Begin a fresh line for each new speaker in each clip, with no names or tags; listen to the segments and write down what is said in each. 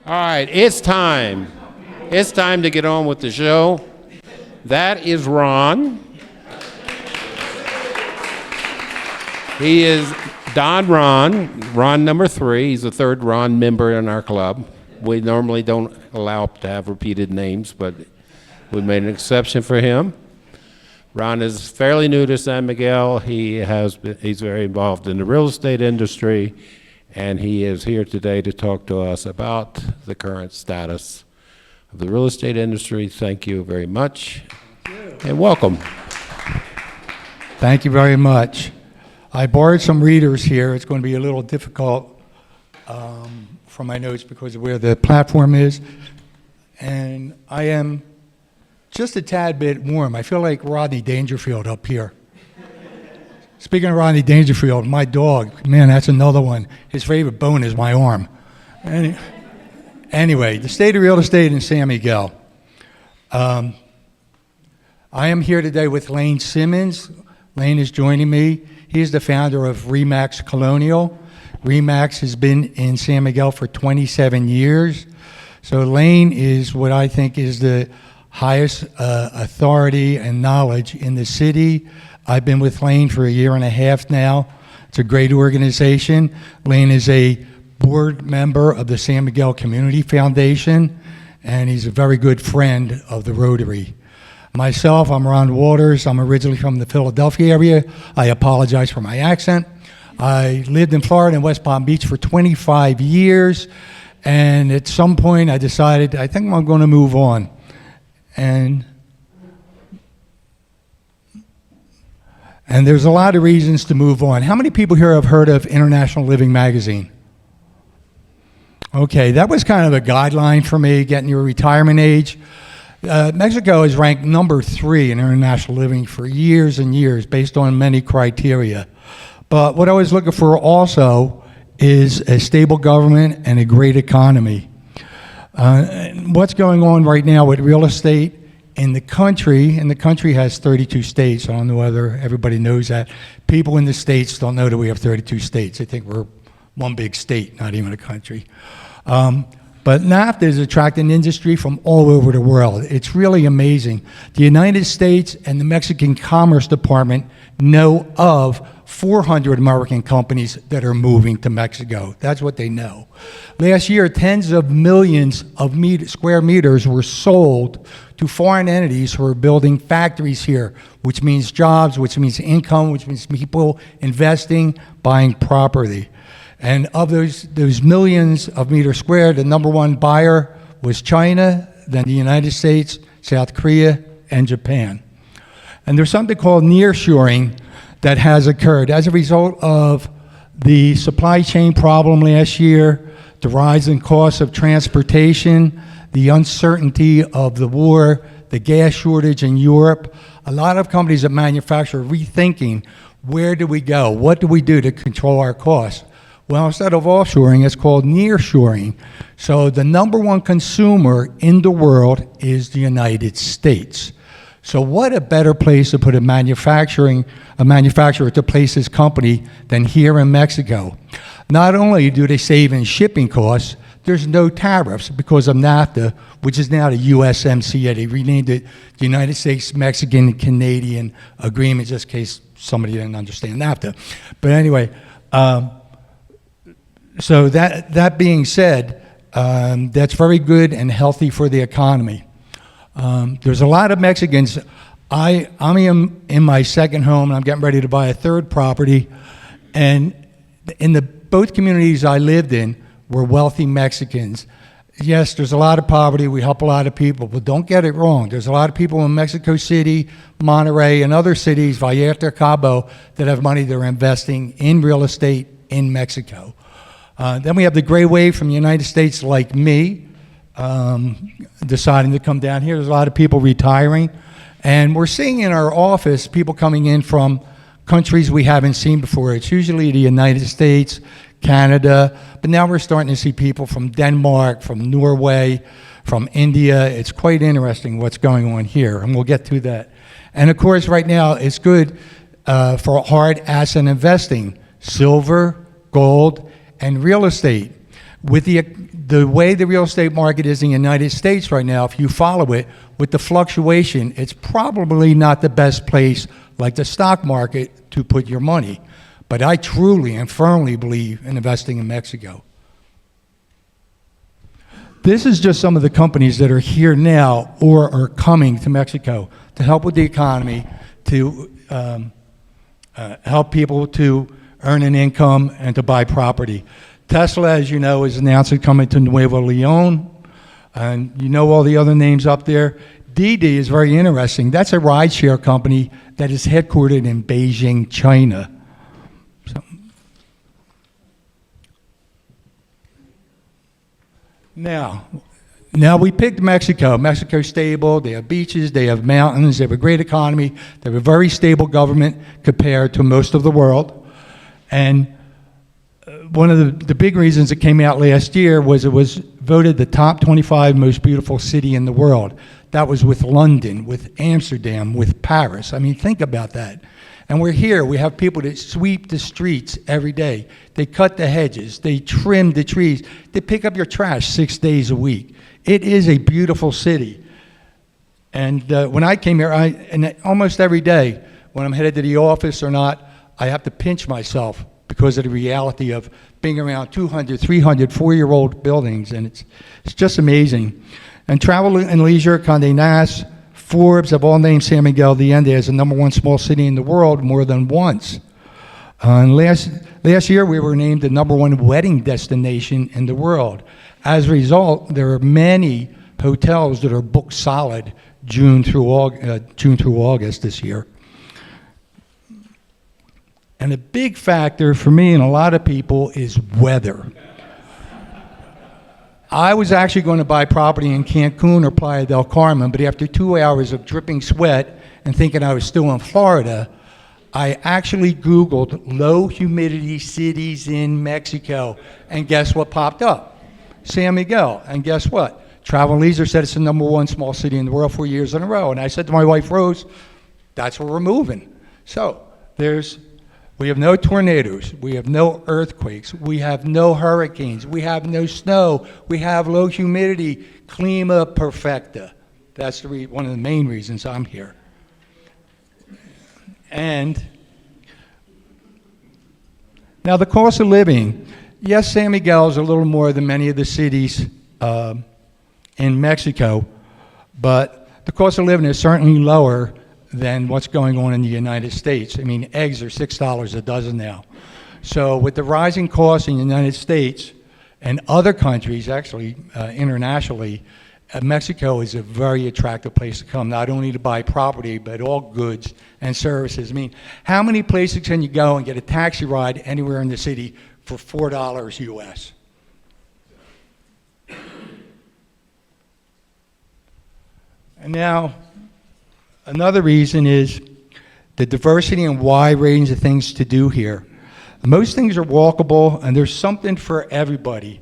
All right, it's time. It's time to get on with the show. That is Ron. He is Ron number 3. He's the third Ron member in our club. We normally don't allow to have repeated names, but we made an exception for him. Ron is fairly new to San Miguel. He's very involved in the real estate industry, and he is here today to talk to us about the current status of the real estate industry. Thank you very much, and welcome.
Thank you very much. I borrowed some readers here. It's going to be a little difficult from my notes because of where the platform is, and I am just a tad bit warm. I feel like Rodney Dangerfield up here. Speaking of Rodney Dangerfield, my dog, man, that's another one. His favorite bone is my arm. Anyway, the state of real estate in San Miguel. I am here today with Lane Simmons. Lane is joining me. He is the founder of RE/MAX Colonial. RE/MAX has been in San Miguel for 27 years. So Lane is what I think is the highest authority and knowledge in the city. I've been with Lane for a year and a half now. It's a great organization. Lane is a board member of the San Miguel Community Foundation, and he's a very good friend of the Rotary. Myself, I'm Ron Waters. I'm originally from the Philadelphia area. I apologize for my accent. I lived in Florida and West Palm Beach for 25 years, and at some point I decided I think I'm going to move on. And there's a lot of reasons to move on. How many people here have heard of International Living Magazine? Okay, that was kind of a guideline for me, getting your retirement age. Mexico is ranked number 3 in International Living for years and years based on many criteria. But what I was looking for also is a stable government and a great economy. What's going on right now with real estate in the country, and the country has 32 states. I don't know whether everybody knows that. People in the states don't know that we have 32 states. They think we're one big state, not even a country. But NAFTA is attracting industry from all over the world. It's really amazing. The United States and the Mexican Commerce Department know of 400 American companies that are moving to Mexico. That's what they know. Last year, tens of millions of square meters were sold to foreign entities who are building factories here, which means jobs, which means income, which means people investing, buying property. And of those millions of meters squared, the number 1 buyer was China, then the United States, South Korea, and Japan. And there's something called nearshoring that has occurred as a result of the supply chain problem last year, the rise in costs of transportation, the uncertainty of the war, the gas shortage in Europe. A lot of companies that manufacture are rethinking, where do we go? What do we do to control our costs? Well, instead of offshoring, it's called nearshoring. So the number 1 consumer in the world is the United States. So what a better place to put a manufacturer to place his company than here in Mexico. Not only do they save in shipping costs, there's no tariffs because of NAFTA, which is now the USMCA. They renamed it the United States Mexican Canadian Agreement, just in case somebody didn't understand NAFTA. But anyway, so that being said, that's very good and healthy for the economy. There's a lot of Mexicans. I'm in my second home, and I'm getting ready to buy a third property. And in both communities I lived in were wealthy Mexicans. Yes, there's a lot of poverty. We help a lot of people, but don't get it wrong. There's a lot of people in Mexico City, Monterrey, and other cities, Vallarta, Cabo, that have money they're investing in real estate in Mexico. Then we have the gray wave from the United States like me, deciding to come down here. There's a lot of people retiring. And we're seeing in our office people coming in from countries we haven't seen before. It's usually the United States, Canada, but now we're starting to see people from Denmark, from Norway, from India. It's quite interesting what's going on here, and we'll get to that. And of course, right now, it's good for hard asset investing, silver, gold, and real estate. With the way the real estate market is in the United States right now, if you follow it, with the fluctuation, it's probably not the best place like the stock market to put your money. But I truly and firmly believe in investing in Mexico. This is just some of the companies that are here now or are coming to Mexico to help with the economy, to help people to earn an income and to buy property. Tesla, as you know, is announced it's coming to Nuevo Leon, and you know all the other names up there. Didi is very interesting. That's a rideshare company that is headquartered in Beijing, China. So, now we picked Mexico. Mexico's stable. They have beaches. They have mountains. They have a great economy. They have a very stable government compared to most of the world. And one of the big reasons it came out last year was it was voted the top 25 most beautiful city in the world. That was with London, with Amsterdam, with Paris. I mean, think about that. And we're here. We have people that sweep the streets every day. They cut the hedges. They trim the trees. They pick up your trash 6 days a week. It is a beautiful city. And when I came here, and almost every day, when I'm headed to the office or not, I have to pinch myself because of the reality of being around 200, 300, 4-year-old buildings, and it's just amazing. And Travel and Leisure, Condé Nast, Forbes have all named San Miguel de Allende as the #1 small city in the world more than once. And last year, we were named the #1 wedding destination in the world. As a result, there are many hotels that are booked solid June through August this year. And a big factor for me and a lot of people is weather. I was actually going to buy property in Cancun or Playa del Carmen, but after 2 hours of dripping sweat and thinking I was still in Florida, I actually Googled low humidity cities in Mexico, and guess what popped up? San Miguel. And guess what? Travel and Leisure said it's the #1 small city in the world 4 years in a row. And I said to my wife, Rose, that's where we're moving. So we have no tornadoes, we have no earthquakes, we have no hurricanes, we have no snow, we have low humidity, clima perfecta. That's one of the main reasons I'm here. And now the cost of living. Yes, San Miguel is a little more than many of the cities in Mexico, but the cost of living is certainly lower than what's going on in the United States. I mean, eggs are $6 a dozen now. So with the rising costs in the United States and other countries, actually internationally, Mexico is a very attractive place to come, not only to buy property, but all goods and services. I mean, how many places can you go and get a taxi ride anywhere in the city for $4 US? And now, another reason is the diversity and wide range of things to do here. Most things are walkable, and there's something for everybody.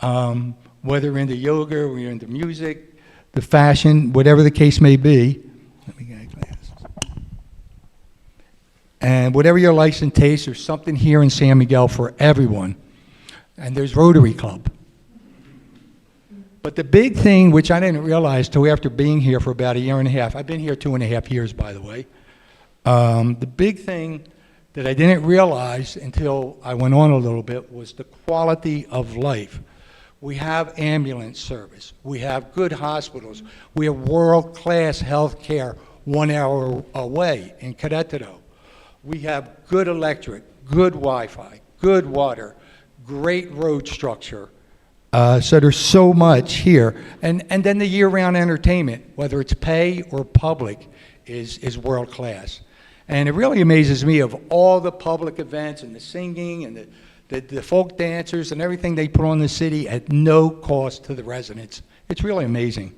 Whether you're into yoga, or you're into music, the fashion, whatever the case may be. Let me get glasses. And whatever your likes and tastes, there's something here in San Miguel for everyone. And there's Rotary Club. But the big thing, which I didn't realize till after being here for about 1.5 years, I've been here 2.5 years, by the way. The big thing that I didn't realize until I went on a little bit was the quality of life. We have ambulance service. We have good hospitals. We have world-class health care 1 hour away in Querétaro. We have good electric, good Wi-Fi, good water, great road structure. So there's so much here. And then the year-round entertainment, whether it's pay or public, is world-class. And it really amazes me of all the public events and the singing and the folk dancers and everything they put on the city at no cost to the residents. It's really amazing.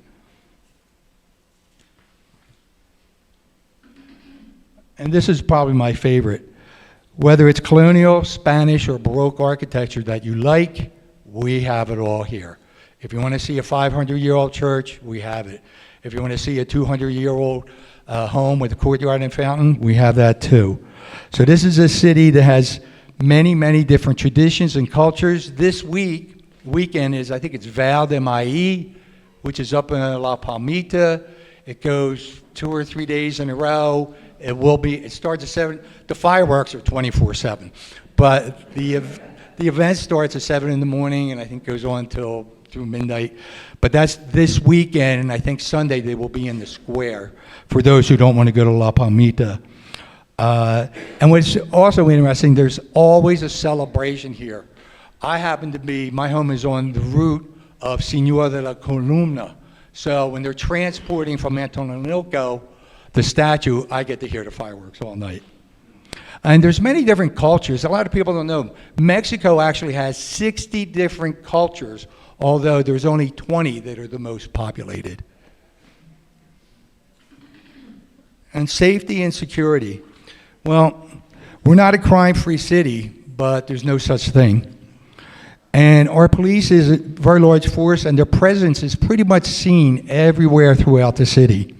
And this is probably my favorite. Whether it's colonial, Spanish, or Baroque architecture that you like, we have it all here. If you want to see a 500-year-old church, we have it. If you want to see a 200-year-old home with a courtyard and fountain, we have that too. So this is a city that has many, many different traditions and cultures. This week, weekend is, I think it's Val de Maí, which is up in La Palmita. It goes 2 or 3 days in a row. It starts at 7. The fireworks are 24/7, but the event starts at 7 in the morning, and I think goes on through midnight. But that's this weekend, and I think Sunday they will be in the square for those who don't want to go to La Palmita. And what's also interesting, there's always a celebration here. My home is on the route of Señor de la Columna. So when they're transporting from Atotonilco the statue, I get to hear the fireworks all night. And there's many different cultures. A lot of people don't know. Mexico actually has 60 different cultures, although there's only 20 that are the most populated. And safety and security. Well, we're not a crime-free city, but there's no such thing. And our police is a very large force, and their presence is pretty much seen everywhere throughout the city.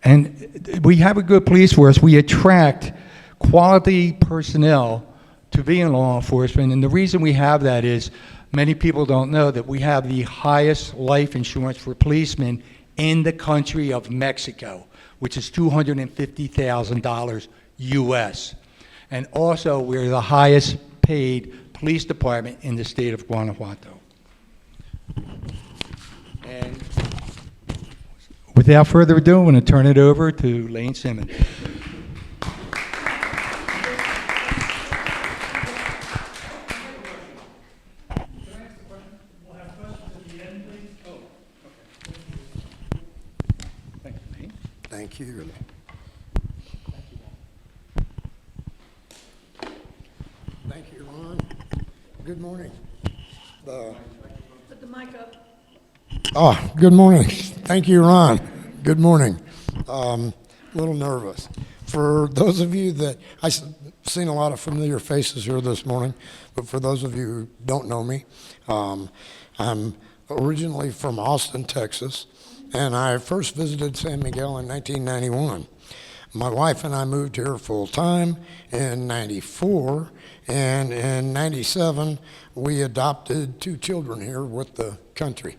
And we have a good police force. We attract quality personnel to be in law enforcement, and the reason we have that is many people don't know that we have the highest life insurance for policemen in the country of Mexico, which is $250,000 US. And also, we're the highest paid police department in the state of Guanajuato. And without further ado, I'm going to turn it over to Lane Simmons.
Thank you. Thank you, Ron. Good morning.
Put the mic up.
Good morning. Thank you, Ron. Good morning. A little nervous. For those of you that, I've seen a lot of familiar faces here this morning, but for those of you who don't know me, I'm originally from Austin, Texas, and I first visited San Miguel in 1991. My wife and I moved here full-time in 94, and in 97, we adopted 2 children here with the country.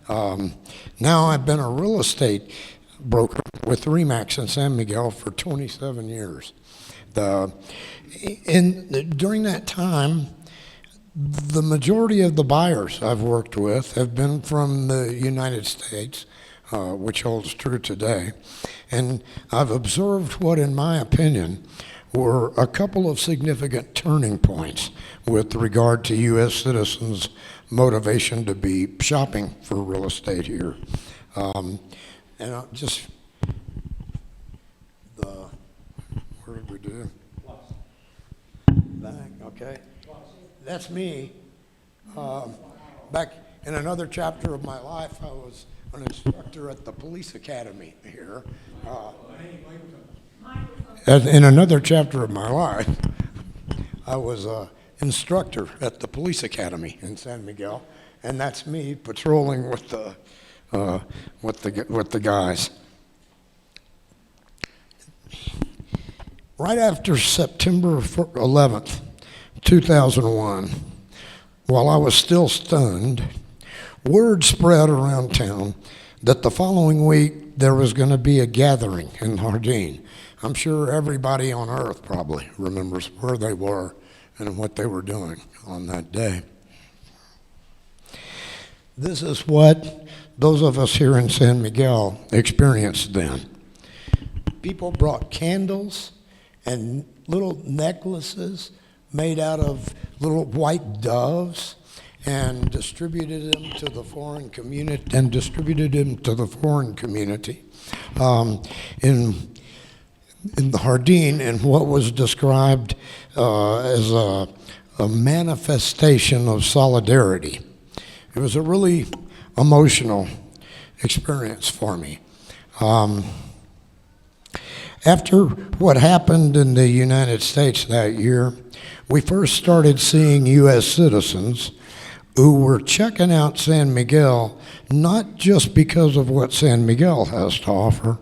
Now I've been a real estate broker with RE/MAX in San Miguel for 27 years. During that time, the majority of the buyers I've worked with have been from the United States, which holds true today. And I've observed what, in my opinion, were a couple of significant turning points with regard to U.S. citizens' motivation to be shopping for real estate here. And I'll just, where did we do? Back, okay. That's me. Back in another chapter of my life, I was an instructor at the police academy here. In another chapter of my life, I was an instructor at the police academy in San Miguel, and that's me patrolling with the guys. Right after September 11th, 2001, while I was still stunned, word spread around town that the following week there was going to be a gathering in Jardín. I'm sure everybody on earth probably remembers where they were and what they were doing on that day. This is what those of us here in San Miguel experienced then. People brought candles and little necklaces made out of little white doves and distributed them to the foreign community. In the Jardín, in what was described as a manifestation of solidarity. It was a really emotional experience for me. After what happened in the United States that year, we first started seeing U.S. citizens who were checking out San Miguel, not just because of what San Miguel has to offer,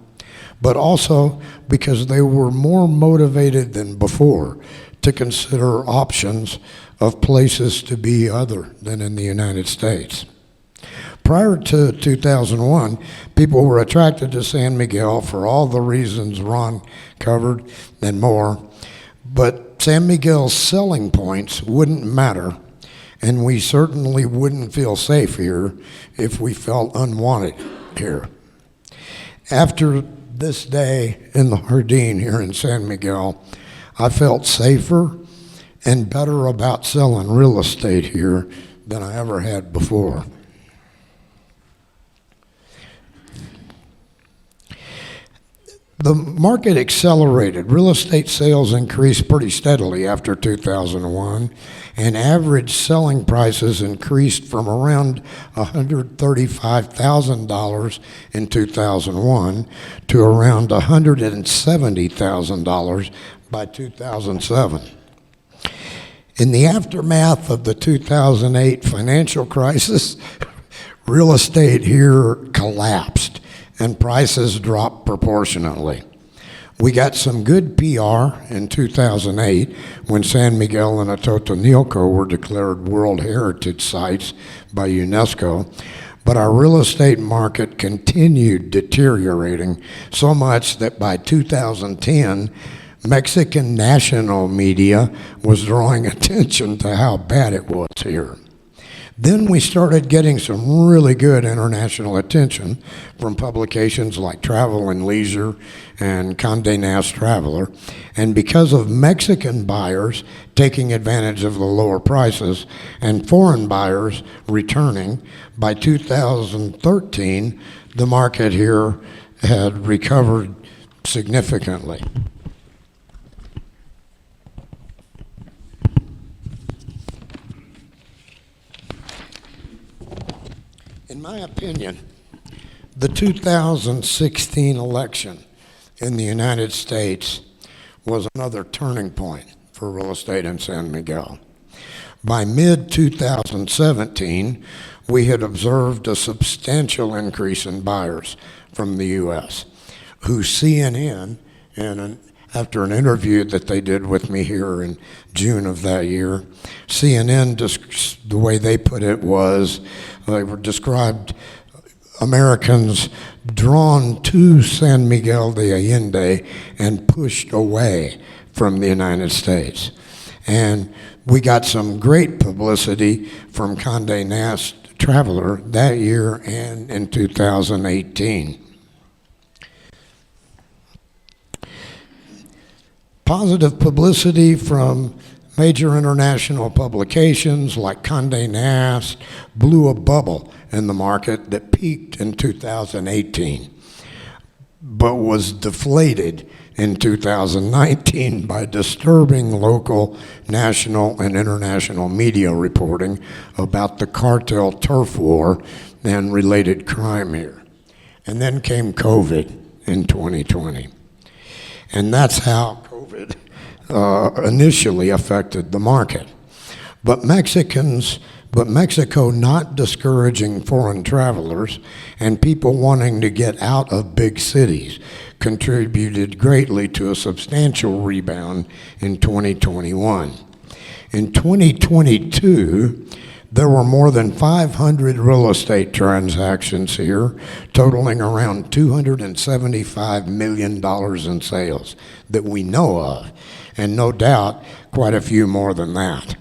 but also because they were more motivated than before to consider options of places to be other than in the United States. Prior to 2001, people were attracted to San Miguel for all the reasons Ron covered and more, but San Miguel's selling points wouldn't matter, and we certainly wouldn't feel safe here if we felt unwanted here. After this day in the Jardín here in San Miguel, I felt safer and better about selling real estate here than I ever had before. The market accelerated. Real estate sales increased pretty steadily after 2001, and average selling prices increased from around $135,000 in 2001 to around $170,000 by 2007. In the aftermath of the 2008 financial crisis, real estate here collapsed and prices dropped proportionately. We got some good PR in 2008 when San Miguel and Atotonilco were declared World Heritage Sites by UNESCO, but our real estate market continued deteriorating so much that by 2010, Mexican national media was drawing attention to how bad it was here. Then we started getting some really good international attention from publications like Travel and Leisure and Condé Nast Traveler. And because of Mexican buyers taking advantage of the lower prices and foreign buyers returning, by 2013, the market here had recovered significantly. In my opinion, the 2016 election in the United States was another turning point for real estate in San Miguel. By mid-2017, we had observed a substantial increase in buyers from the U.S., who CNN, after an interview that they did with me here in June of that year, CNN, the way they put it was, they were described Americans drawn to San Miguel de Allende and pushed away from the United States. And we got some great publicity from Condé Nast Traveler that year and in 2018. Positive publicity from major international publications like Condé Nast blew a bubble in the market that peaked in 2018, but was deflated in 2019 by disturbing local, national, and international media reporting about the cartel turf war and related crime here. And then came COVID in 2020. And that's how COVID initially affected the market. But Mexico not discouraging foreign travelers and people wanting to get out of big cities contributed greatly to a substantial rebound in 2021. In 2022, there were more than 500 real estate transactions here, totaling around $275 million in sales that we know of, and no doubt quite a few more than that.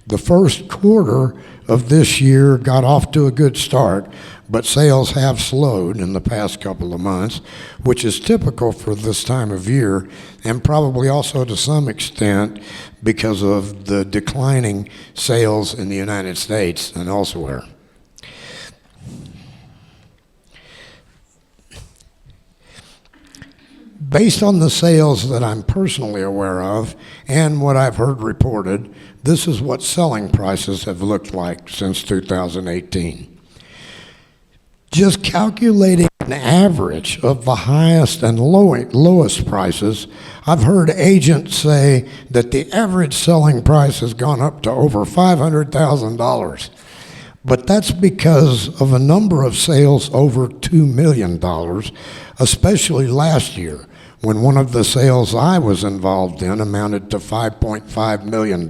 The first quarter of this year got off to a good start, but sales have slowed in the past couple of months, which is typical for this time of year, and probably also to some extent because of the declining sales in the United States and elsewhere. Based on the sales that I'm personally aware of and what I've heard reported, this is what selling prices have looked like since 2018. Just calculating an average of the highest and lowest prices, I've heard agents say that the average selling price has gone up to over $500,000. But that's because of a number of sales over $2 million, especially last year, when one of the sales I was involved in amounted to $5.5 million.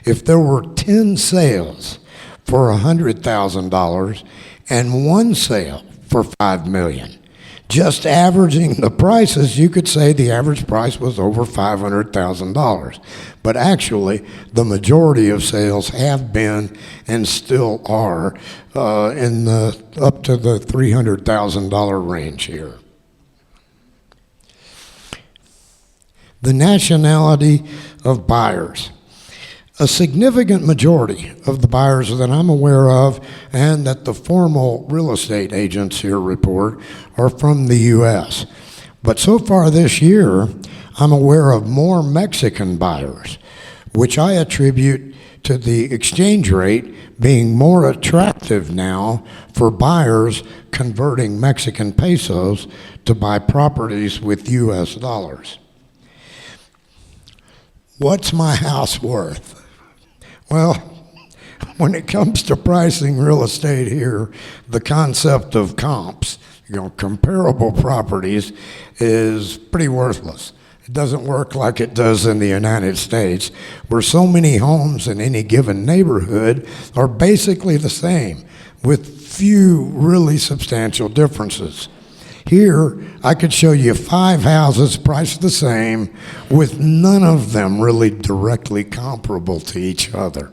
If there were 10 sales for $100,000 and one sale for $5 million, just averaging the prices, you could say the average price was over $500,000. But actually, the majority of sales have been and still are in the up to the $300,000 range here. The nationality of buyers. A significant majority of the buyers that I'm aware of and that the formal real estate agents here report are from the U.S. But so far this year, I'm aware of more Mexican buyers, which I attribute to the exchange rate being more attractive now for buyers converting Mexican pesos to buy properties with U.S. dollars. What's my house worth? Well, when it comes to pricing real estate here, the concept of comps, comparable properties, is pretty worthless. It doesn't work like it does in the United States, where so many homes in any given neighborhood are basically the same, with few really substantial differences. Here, I could show you 5 houses priced the same, with none of them really directly comparable to each other.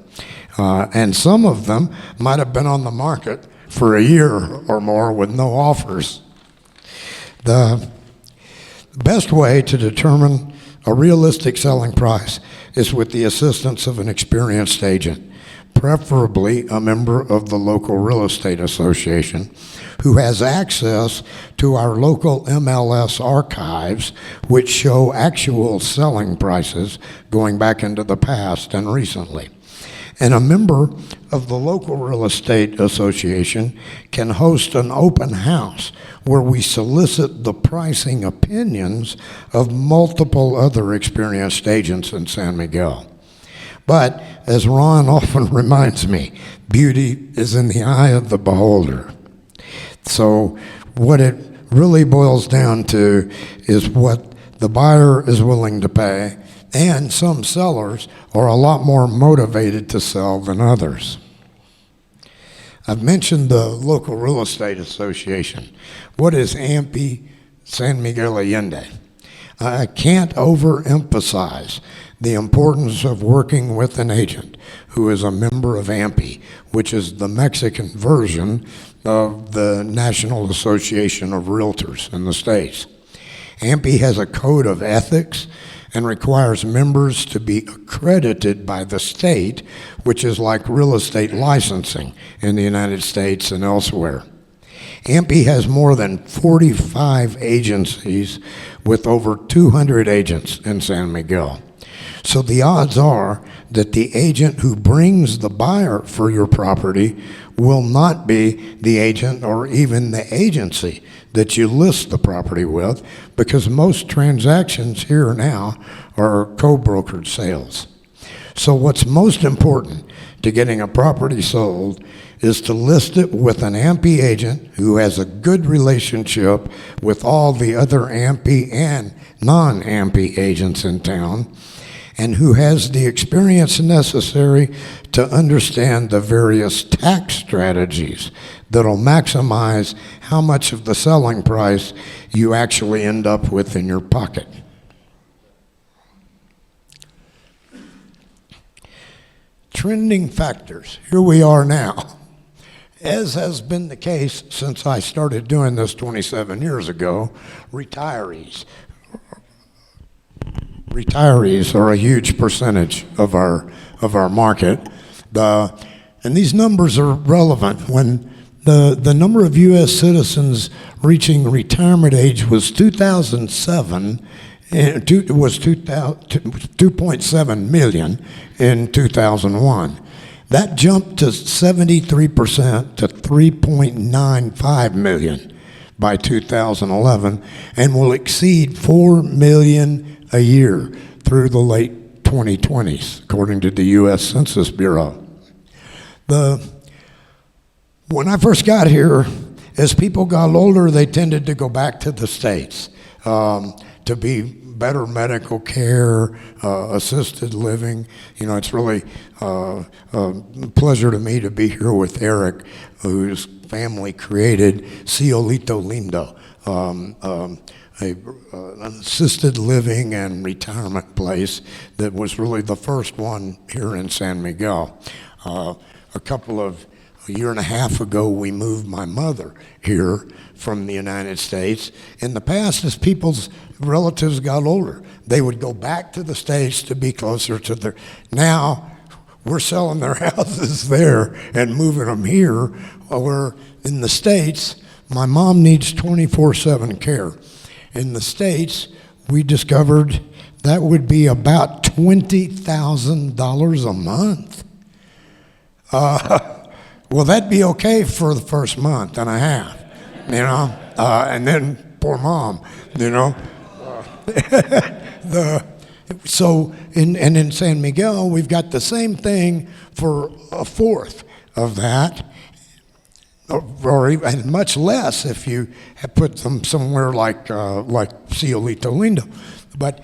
And some of them might have been on the market for a year or more with no offers. The best way to determine a realistic selling price is with the assistance of an experienced agent, preferably a member of the local real estate association, who has access to our local MLS archives, which show actual selling prices going back into the past and recently. And a member of the local real estate association can host an open house where we solicit the pricing opinions of multiple other experienced agents in San Miguel. But, as Ron often reminds me, beauty is in the eye of the beholder. So what it really boils down to is what the buyer is willing to pay, and some sellers are a lot more motivated to sell than others. I've mentioned the local real estate association. What is AMPI San Miguel Allende? I can't overemphasize the importance of working with an agent who is a member of AMPI, which is the Mexican version of the National Association of Realtors in the States. AMPI has a code of ethics and requires members to be accredited by the state, which is like real estate licensing in the United States and elsewhere. AMPI has more than 45 agencies with over 200 agents in San Miguel. So the odds are that the agent who brings the buyer for your property will not be the agent or even the agency that you list the property with, because most transactions here now are co-brokered sales. So what's most important to getting a property sold is to list it with an AMPI agent who has a good relationship with all the other AMPI and non-AMPI agents in town, and who has the experience necessary to understand the various tax strategies that'll maximize how much of the selling price you actually end up with in your pocket. Trending factors. Here we are now. As has been the case since I started doing this 27 years ago, retirees. Retirees are a huge percentage of our market. And these numbers are relevant. When the number of U.S. citizens reaching retirement age was 2007, it was 2.7 million in 2001. That jumped to 73% to 3.95 million by 2011, and will exceed 4 million a year through the late 2020s, according to the U.S. Census Bureau. When I first got here, as people got older, they tended to go back to the States to be better medical care, assisted living. You know, it's really a pleasure to me to be here with Eric, whose family created Cielito Lindo, an assisted living and retirement place that was really the first one here in San Miguel. A year and a half ago, we moved my mother here from the United States. In the past, as people's relatives got older, they would go back to the States to be closer to their. Now, we're selling their houses there and moving them here, where in the States, my mom needs 24/7 care. In the States, we discovered that would be about $20,000 a month. Well, that'd be okay for the first month and a half, you know, and then poor mom, you know. In San Miguel, we've got the same thing for a fourth of that, or even much less if you have put them somewhere like Cielito Lindo. But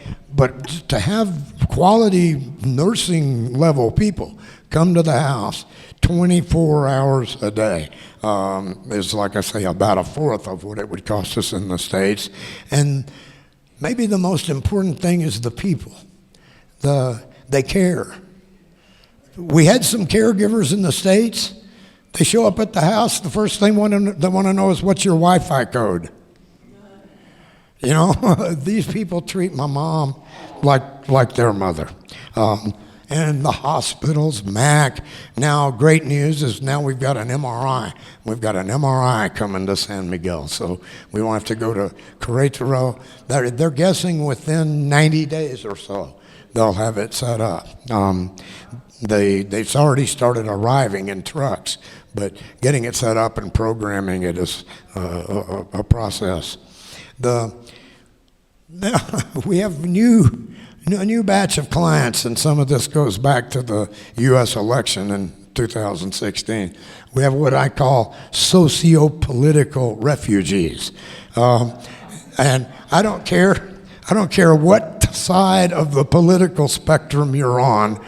to have quality nursing level people come to the house 24 hours a day is, like I say, about a fourth of what it would cost us in the States. And maybe the most important thing is the people. They care. We had some caregivers in the States. They show up at the house. The first thing they want to know is, what's your Wi-Fi code? You know, these people treat my mom like their mother. And the hospitals, MAC. Now, great news is now we've got an MRI. We've got an MRI coming to San Miguel, so we won't have to go to Querétaro. They're guessing within 90 days or so they'll have it set up. They've already started arriving in trucks, but getting it set up and programming it is a process. Now we have a new batch of clients, and some of this goes back to the U.S. election in 2016. We have what I call socio-political refugees, and I don't care what side of the political spectrum you're on.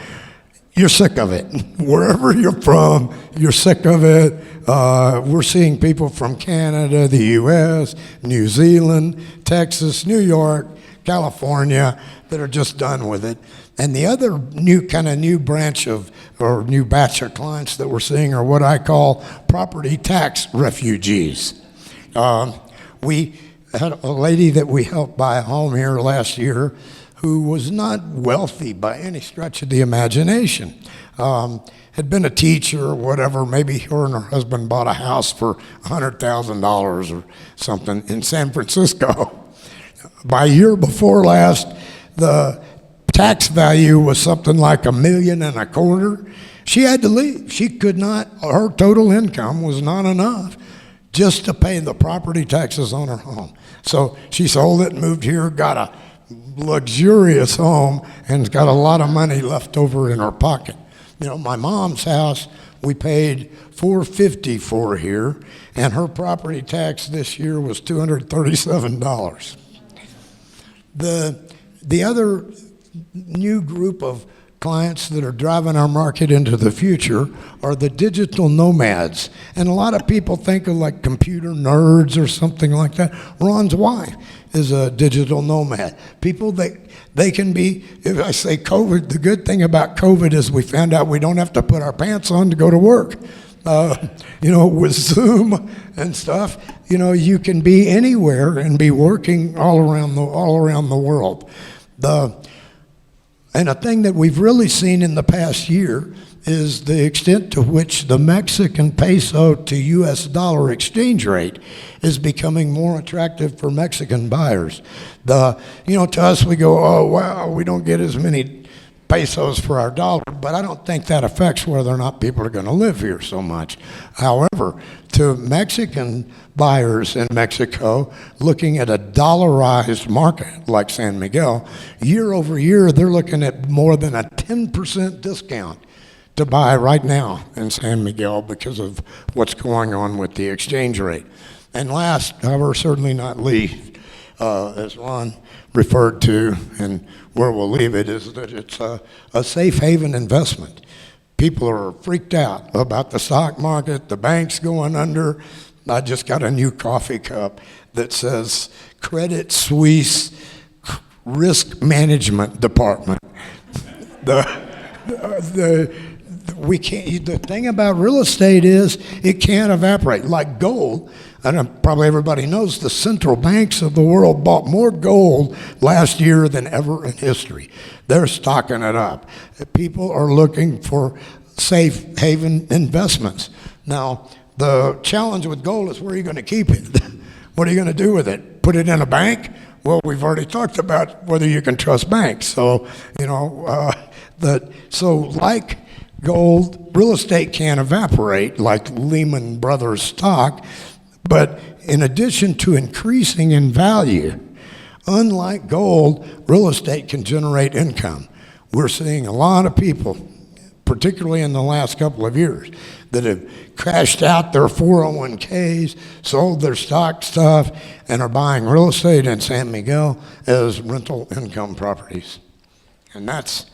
You're sick of it. Wherever you're from, you're sick of it. We're seeing people from Canada, the U.S., New Zealand, Texas, New York, California that are just done with it. And the other new branch of, or new batch of clients that we're seeing are what I call property tax refugees. We had a lady that we helped buy a home here last year who was not wealthy by any stretch of the imagination. Had been a teacher or whatever. Maybe her and her husband bought a house for $100,000 or something in San Francisco. By year before last, the tax value was something like $1.25 million. She had to leave. She could not, her total income was not enough just to pay the property taxes on her home. So she sold it and moved here, got a luxurious home, and got a lot of money left over in her pocket. You know, my mom's house, we paid $450 for here, and her property tax this year was $237. The other new group of clients that are driving our market into the future are the digital nomads. And a lot of people think of like computer nerds or something like that. Ron's wife is a digital nomad. People that they can be, if I say COVID, the good thing about COVID is we found out we don't have to put our pants on to go to work. You know, with Zoom and stuff, you know, you can be anywhere and be working all around the world. And a thing that we've really seen in the past year is the extent to which the Mexican peso to US dollar exchange rate is becoming more attractive for Mexican buyers. You know, to us we go, oh wow, we don't get as many pesos for our dollar, but I don't think that affects whether or not people are going to live here so much. However, to Mexican buyers in Mexico looking at a dollarized market like San Miguel, year over year they're looking at more than a 10% discount to buy right now in San Miguel because of what's going on with the exchange rate. And last, however, certainly not least, as Ron referred to, and where we'll leave it, is that it's a safe haven investment. People are freaked out about the stock market, the banks going under. I just got a new coffee cup that says Credit Suisse Risk Management Department. The thing about real estate is it can't evaporate. Like gold, and probably everybody knows the central banks of the world bought more gold last year than ever in history. They're stocking it up. People are looking for safe haven investments. Now, the challenge with gold is where are you going to keep it? What are you going to do with it? Put it in a bank? Well, we've already talked about whether you can trust banks. So, like gold, real estate can't evaporate like Lehman Brothers stock, but in addition to increasing in value, unlike gold, real estate can generate income. We're seeing a lot of people, particularly in the last couple of years, that have cashed out their 401ks, sold their stock stuff, and are buying real estate in San Miguel as rental income properties. And that's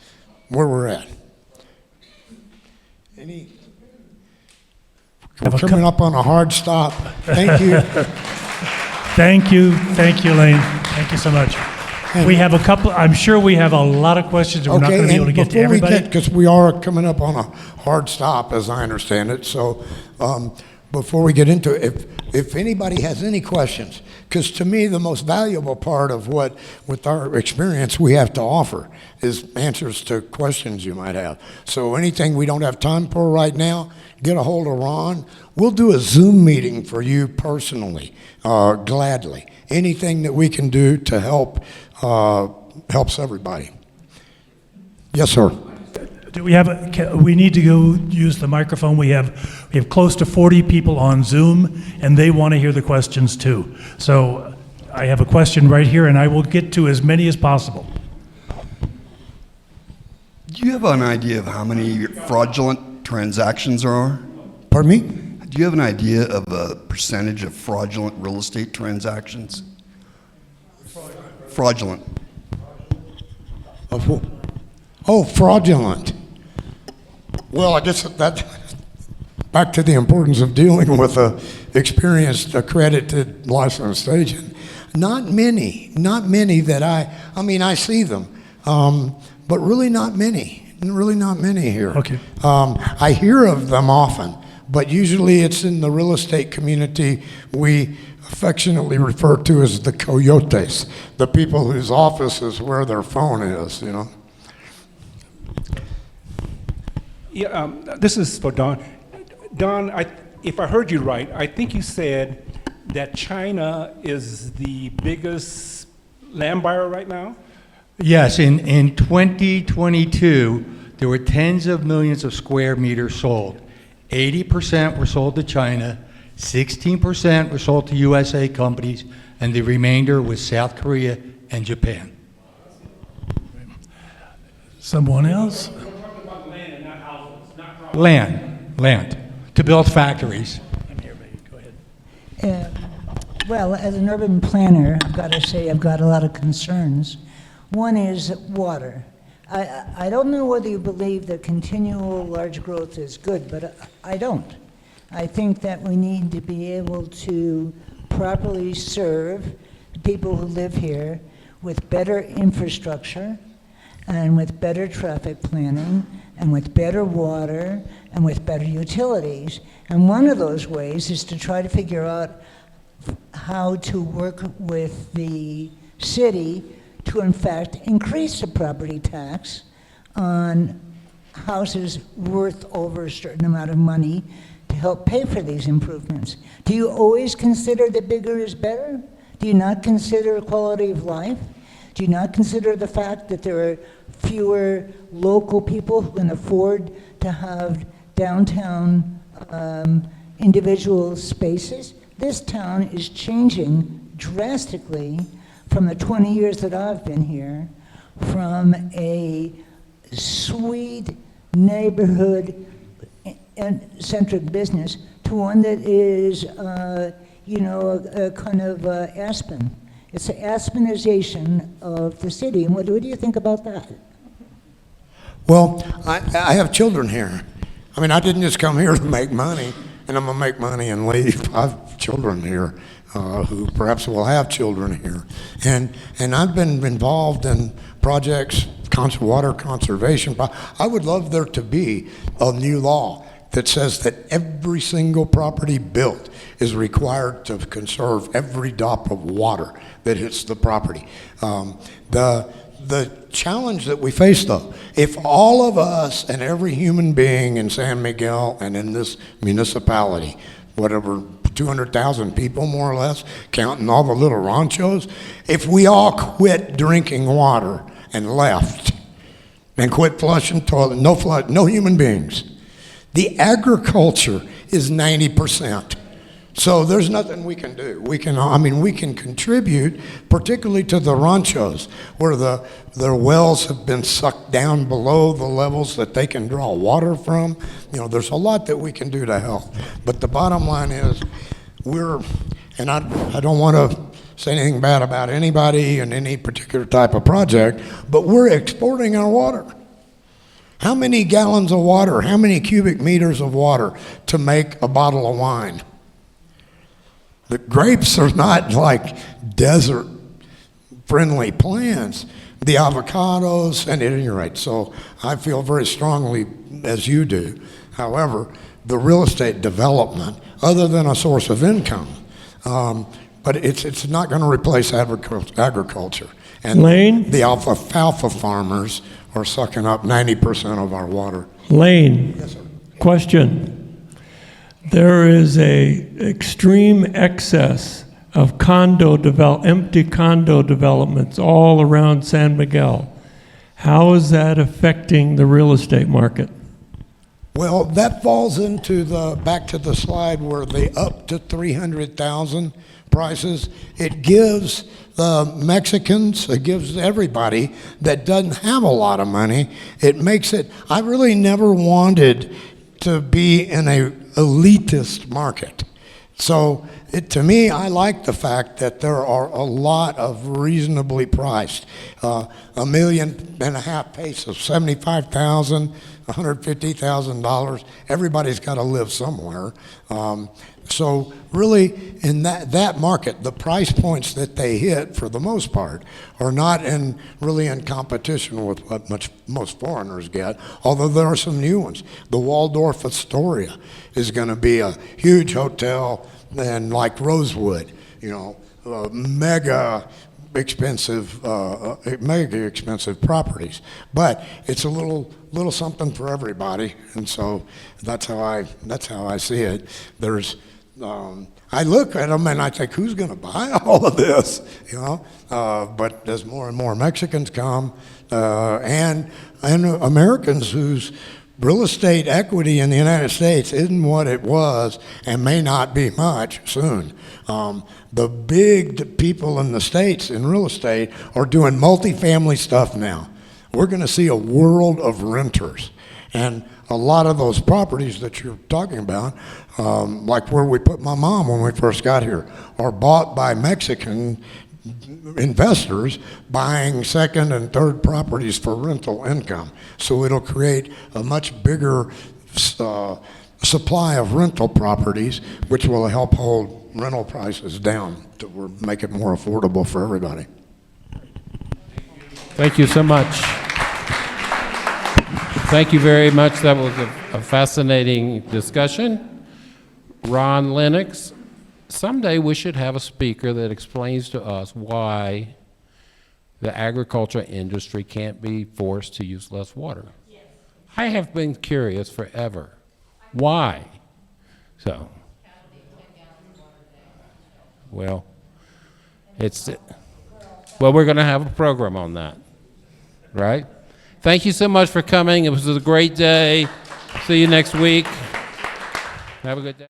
where we're at. We're coming up on a hard stop. Thank you.
Thank you, Lane. Thank you so much. We have a couple, I'm sure we have a lot of questions, and we're not going to be able to get to everybody.
Because we are coming up on a hard stop, as I understand it, so before we get into it, if anybody has any questions, because to me the most valuable part of what, with our experience, we have to offer is answers to questions you might have. So anything we don't have time for right now, get a hold of Ron. We'll do a Zoom meeting for you personally, gladly. Anything that we can do to help helps everybody. Yes, sir.
Do we have we need to go use the microphone. We have close to 40 people on Zoom, and they want to hear the questions too. So I have a question right here, and I will get to as many as possible.
Do you have an idea of how many fraudulent transactions there are?
Pardon me?
Do you have an idea of a percentage of fraudulent real estate transactions? Fraudulent.
Oh, fraudulent. Well, I guess that back to the importance of dealing with a experienced, accredited, licensed agent. Not many that I see them, but really not many here.
Okay.
I hear of them often, but usually it's in the real estate community we affectionately refer to as the coyotes, the people whose office is where their phone is,
Yeah, this is for Don. Don, if I heard you right, I think you said that China is the biggest land buyer right now?
Yes, in 2022, there were tens of millions of square meters sold. 80% were sold to China, 16% were sold to USA companies, and the remainder was South Korea and Japan.
Someone else?
Land, to build factories.
I'm here, baby. Go ahead.
Well, as an urban planner, I've got to say I've got a lot of concerns. One is water. I don't know whether you believe that continual large growth is good, but I don't. I think that we need to be able to properly serve the people who live here with better infrastructure and with better traffic planning and with better water and with better utilities. And one of those ways is to try to figure out how to work with the city to in fact increase the property tax on houses worth over a certain amount of money to help pay for these improvements. Do you always consider that bigger is better? Do you not consider quality of life? Do you not consider the fact that there are fewer local people who can afford to have downtown individual spaces? This town is changing drastically from the 20 years that I've been here, from a sweet, neighborhood and centric business to one that is, a kind of Aspen. It's an Aspenization of the city. And what do you think about that?
Well, I have children here. I mean, I didn't just come here to make money, and I'm going to make money and leave. I have children here who perhaps will have children here. And I've been involved in projects, water conservation. I would love there to be a new law that says that every single property built is required to conserve every drop of water that hits the property. The challenge that we face, though, if all of us and every human being in San Miguel and in this municipality, whatever, 200,000 people more or less, counting all the little ranchos, if we all quit drinking water and left and quit flushing toilet, no human beings, the agriculture is 90%. So there's nothing we can do. We can contribute, particularly to the ranchos, where their wells have been sucked down below the levels that they can draw water from. There's a lot that we can do to help. But the bottom line is, I don't want to say anything bad about anybody and any particular type of project, but we're exporting our water. How many gallons of water, how many cubic meters of water to make a bottle of wine? The grapes are not like desert-friendly plants. The avocados, and at any rate, so I feel very strongly as you do. However, the real estate development, other than a source of income, but it's not going to replace agriculture. And
Lane?
The alfalfa farmers are sucking up 90% of our water.
Lane,
Yes, sir.
question. There is a extreme excess of empty condo developments all around San Miguel. How is that affecting the real estate market?
Well, that falls into back to the slide where the up to 300,000 prices. It gives the Mexicans, it gives everybody that doesn't have a lot of money, it makes it, I really never wanted to be in a elitist market. So to me, I like the fact that there are a lot of reasonably priced, $1.5 million pesos, 75,000, $150,000. Everybody's got to live somewhere. So really, in that market, the price points that they hit, for the most part, are not really in competition with what most foreigners get, although there are some new ones. The Waldorf Astoria is going to be a huge hotel, and like Rosewood, mega expensive properties. But it's a little something for everybody, and so that's how I see it. I look at them and I think, who's going to buy all of this? But as more and more Mexicans come, and Americans whose real estate equity in the United States isn't what it was and may not be much soon. The big people in the States in real estate are doing multifamily stuff now. We're going to see a world of renters. And a lot of those properties that you're talking about, like where we put my mom when we first got here, are bought by Mexican investors buying second and third properties for rental income. So it'll create a much bigger supply of rental properties, which will help hold rental prices down to make it more affordable for everybody.
Thank you so much. Thank you very much. That was a fascinating discussion. Ron Lennox, someday we should have a speaker that explains to us why the agriculture industry can't be forced to use less water. Yes. I have been curious forever. Why? So, well, we're going to have a program on that, right? Thank you so much for coming. It was a great day. See you next week. Have a good day.